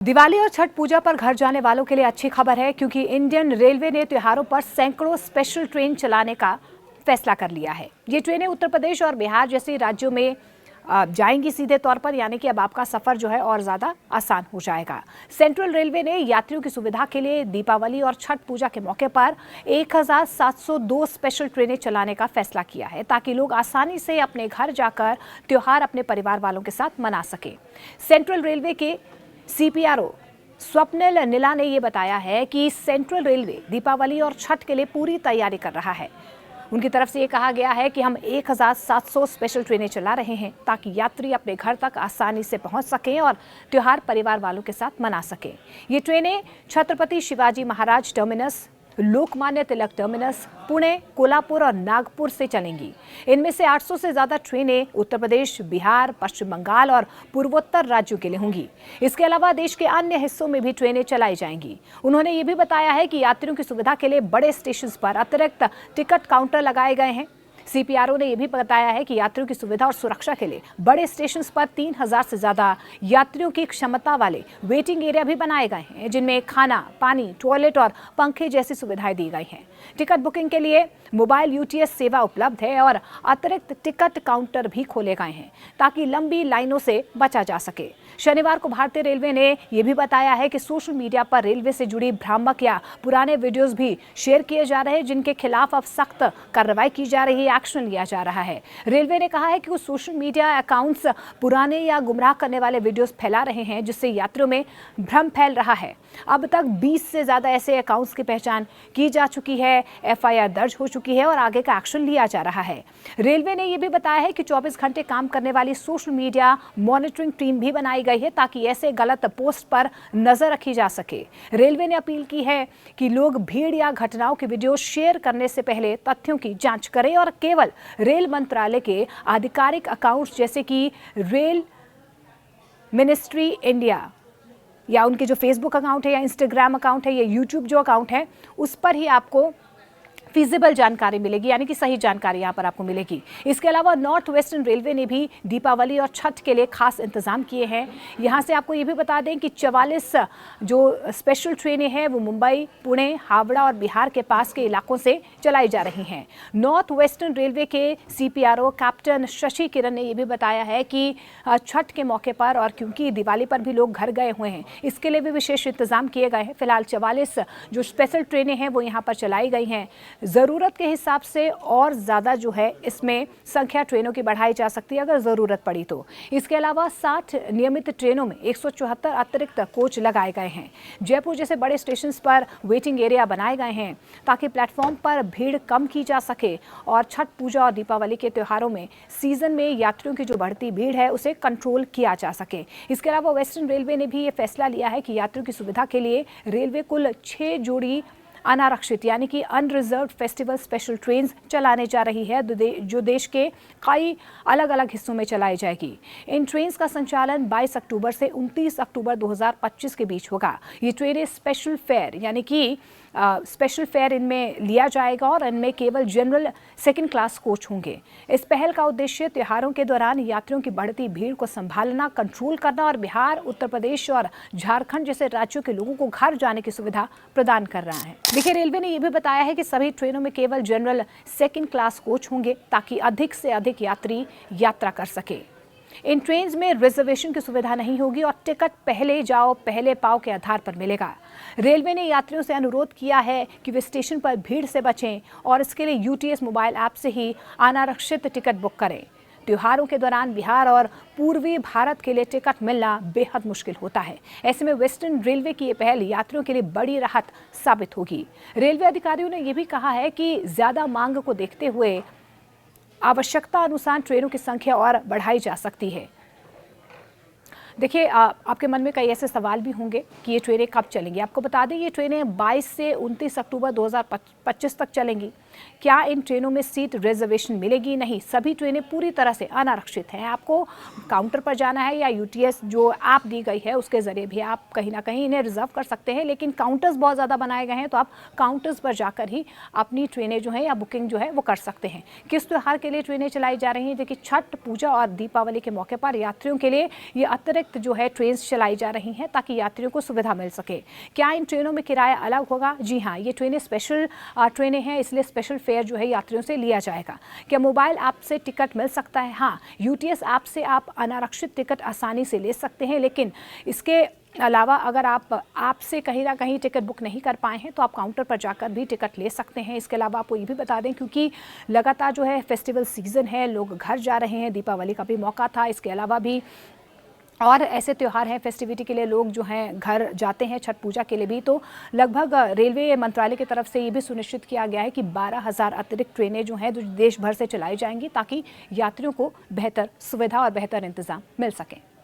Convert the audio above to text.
दिवाली और छठ पूजा पर घर जाने वालों के लिए अच्छी खबर है, क्योंकि इंडियन रेलवे ने त्योहारों पर सैकड़ों स्पेशल ट्रेन चलाने का फैसला कर लिया है। ये ट्रेनें उत्तर प्रदेश और बिहार जैसे राज्यों में जाएंगी सीधे तौर पर, यानी कि अब आपका सफर जो है और ज्यादा आसान हो जाएगा। सेंट्रल रेलवे ने यात्रियों की सुविधा के लिए दीपावली और छठ पूजा के मौके पर 1702 स्पेशल ट्रेनें चलाने का फैसला किया है, ताकि लोग आसानी से अपने घर जाकर त्योहार अपने परिवार वालों के साथ मना सकें। सेंट्रल रेलवे के सीपीआरओ स्वप्निल नीला ने ये बताया है कि सेंट्रल रेलवे दीपावली और छठ के लिए पूरी तैयारी कर रहा है। उनकी तरफ से ये कहा गया है कि हम 1700 स्पेशल ट्रेनें चला रहे हैं, ताकि यात्री अपने घर तक आसानी से पहुंच सकें और त्योहार परिवार वालों के साथ मना सकें। ये ट्रेनें छत्रपति शिवाजी महाराज टर्मिनस, लोकमान्य तिलक टर्मिनस, पुणे, कोल्हापुर और नागपुर से चलेंगी। इनमें से 800 से ज्यादा ट्रेनें उत्तर प्रदेश, बिहार, पश्चिम बंगाल और पूर्वोत्तर राज्यों के लिए होंगी। इसके अलावा देश के अन्य हिस्सों में भी ट्रेनें चलाई जाएंगी। उन्होंने ये भी बताया है कि यात्रियों की सुविधा के लिए बड़े स्टेशन पर अतिरिक्त टिकट काउंटर लगाए गए हैं। सीपीआरओ ने यह भी बताया है कि यात्रियों की सुविधा और सुरक्षा के लिए बड़े स्टेशन पर 3000 से ज्यादा यात्रियों की क्षमता वाले वेटिंग एरिया भी बनाए गए हैं, जिनमें खाना, पानी, टॉयलेट और पंखे जैसी सुविधाएं दी गई हैं। टिकट बुकिंग के लिए मोबाइल यूटीएस सेवा उपलब्ध है और अतिरिक्त टिकट काउंटर भी खोले गए हैं, ताकि लंबी लाइनों से बचा जा सके। शनिवार को भारतीय रेलवे ने यह भी बताया है कि सोशल मीडिया पर रेलवे से जुड़ी भ्रामक या पुराने वीडियोस भी शेयर किए जा रहे हैं, जिनके खिलाफ अब सख्त कार्रवाई की जा रही है, एक्शन लिया जा रहा है। रेलवे ने कहा है कि कुछ सोशल मीडिया अकाउंट्स पुराने या गुमराह करने वाले वीडियोस फैला रहे हैं, जिससे यात्रियों में भ्रम फैल रहा है। अब तक 20 से ज्यादा ऐसे अकाउंट्स की पहचान की जा चुकी है, एफआईआर दर्ज हो चुकी है और आगे का एक्शन लिया जा रहा है। रेलवे ने यह भी बताया है कि 24 घंटे काम करने वाली सोशल मीडिया मॉनिटरिंग टीम भी बनाई गई है, ताकि ऐसे गलत पोस्ट पर नजर रखी जा सके। रेलवे ने अपील की है कि लोग भीड़ या घटनाओं के वीडियो शेयर करने से पहले तथ्यों की जांच करें और केवल रेल मंत्रालय के आधिकारिक अकाउंट्स जैसे कि रेल मिनिस्ट्री इंडिया या उनके जो फेसबुक अकाउंट है या इंस्टाग्राम अकाउंट है या यूट्यूब जो अकाउंट है, उस पर ही आपको फिजिबल जानकारी मिलेगी, यानी कि सही जानकारी यहाँ पर आपको मिलेगी। इसके अलावा नॉर्थ वेस्टर्न रेलवे ने भी दीपावली और छठ के लिए खास इंतजाम किए हैं। यहाँ से आपको ये भी बता दें कि 44 जो स्पेशल ट्रेनें हैं वो मुंबई, पुणे, हावड़ा और बिहार के पास के इलाकों से चलाई जा रही हैं। नॉर्थ वेस्टर्न रेलवे के सीपीआरओ कैप्टन शशि किरण ने यह भी बताया है कि छठ के मौके पर और क्योंकि दिवाली पर भी लोग घर गए हुए हैं, इसके लिए भी विशेष इंतजाम किए गए हैं। फिलहाल 44 जो स्पेशल ट्रेनें हैं वो यहाँ पर चलाई गई हैं। ज़रूरत के हिसाब से और ज़्यादा जो है इसमें संख्या ट्रेनों की बढ़ाई जा सकती है अगर ज़रूरत पड़ी तो। इसके अलावा 60 नियमित ट्रेनों में 174 अतिरिक्त कोच लगाए गए हैं। जयपुर जैसे बड़े स्टेशन पर वेटिंग एरिया बनाए गए हैं, ताकि प्लेटफॉर्म पर भीड़ कम की जा सके और छठ पूजा और दीपावली के त्योहारों में सीजन में यात्रियों की जो बढ़ती भीड़ है उसे कंट्रोल किया जा सके। इसके अलावा वेस्टर्न रेलवे ने भी ये फैसला लिया है कि यात्रियों की सुविधा के लिए रेलवे कुल 6 जोड़ी अनारक्षित यानी कि अनरिजर्व फेस्टिवल स्पेशल ट्रेन चलाने जा रही है, जो देश के कई अलग अलग हिस्सों में चलाई जाएगी। इन ट्रेन का संचालन 22 अक्टूबर से 29 अक्टूबर 2025 के बीच होगा। ये ट्रेनें स्पेशल फेयर यानी कि स्पेशल फेयर इनमें लिया जाएगा और इनमें केवल जनरल सेकंड क्लास कोच होंगे। इस पहल का उद्देश्य त्योहारों के दौरान यात्रियों की बढ़ती भीड़ को संभालना, कंट्रोल करना और बिहार, उत्तर प्रदेश और झारखंड जैसे राज्यों के लोगों को घर जाने की सुविधा प्रदान कर रहा है। देखिए, रेलवे ने यह भी बताया है कि सभी ट्रेनों में केवल जनरल सेकंड क्लास कोच होंगे, ताकि अधिक से अधिक यात्री यात्रा कर सके। इन ट्रेन्स में रिजर्वेशन की सुविधा नहीं होगी और टिकट पहले जाओ पहले पाओ के आधार पर मिलेगा। रेलवे ने यात्रियों से अनुरोध किया है कि वे स्टेशन पर भीड़ से बचें और इसके लिए यूटीएस मोबाइल ऐप से ही अनारक्षित टिकट बुक करें। त्योहारों के दौरान बिहार और पूर्वी भारत के लिए टिकट मिलना बेहद मुश्किल होता है। ऐसे में वेस्टर्न रेलवे की ये पहल यात्रियों के लिए बड़ी राहत साबित होगी। रेलवे अधिकारियों ने यह भी कहा है कि ज्यादा मांग को देखते हुए आवश्यकता अनुसार ट्रेनों की संख्या और बढ़ाई जा सकती है। देखिए, आपके मन में कई ऐसे सवाल भी होंगे कि ये ट्रेनें कब चलेंगी। आपको बता दें, ये ट्रेनें 22 से 29 अक्टूबर 2025 तक चलेंगी। क्या इन ट्रेनों में सीट रिजर्वेशन मिलेगी? नहीं, सभी ट्रेनें पूरी तरह से अनारक्षित हैं। आपको काउंटर पर जाना है या यूटीएस जो ऐप दी गई है उसके ज़रिए भी आप कहीं ना कहीं इन्हें रिजर्व कर सकते हैं, लेकिन काउंटर्स बहुत ज़्यादा बनाए गए हैं तो आप काउंटर्स पर जाकर ही अपनी ट्रेनें जो है या बुकिंग जो है वो कर सकते हैं। किस त्यौहार के लिए ट्रेनें चलाई जा रही हैं? देखिए, छठ पूजा और दीपावली के मौके पर यात्रियों के लिए ये अतिरिक्त जो है ट्रेन चलाई जा रही हैं ताकि यात्रियों को सुविधा मिल सके। क्या इन ट्रेनों में किराया अलग होगा? जी हाँ, ये ट्रेनें स्पेशल ट्रेनें हैं, इसलिए स्पेशल फेयर जो है यात्रियों से लिया जाएगा। क्या मोबाइल ऐप से टिकट मिल सकता है? हाँ, यूटीएस ऐप से आप अनारक्षित टिकट आसानी से ले सकते हैं, लेकिन इसके अलावा अगर आप से कहीं ना कहीं टिकट बुक नहीं कर पाए हैं तो आप काउंटर पर जाकर भी टिकट ले सकते हैं। इसके अलावा आपको ये भी बता दें, क्योंकि लगातार जो है फेस्टिवल सीज़न है, लोग घर जा रहे हैं, दीपावली का भी मौका था, इसके अलावा भी और ऐसे त्यौहार हैं, फेस्टिविटी के लिए लोग जो हैं घर जाते हैं, छठ पूजा के लिए भी। तो लगभग रेलवे मंत्रालय की तरफ से ये भी सुनिश्चित किया गया है कि 12,000 अतिरिक्त ट्रेनें जो हैं जो देश भर से चलाई जाएंगी ताकि यात्रियों को बेहतर सुविधा और बेहतर इंतज़ाम मिल सकें।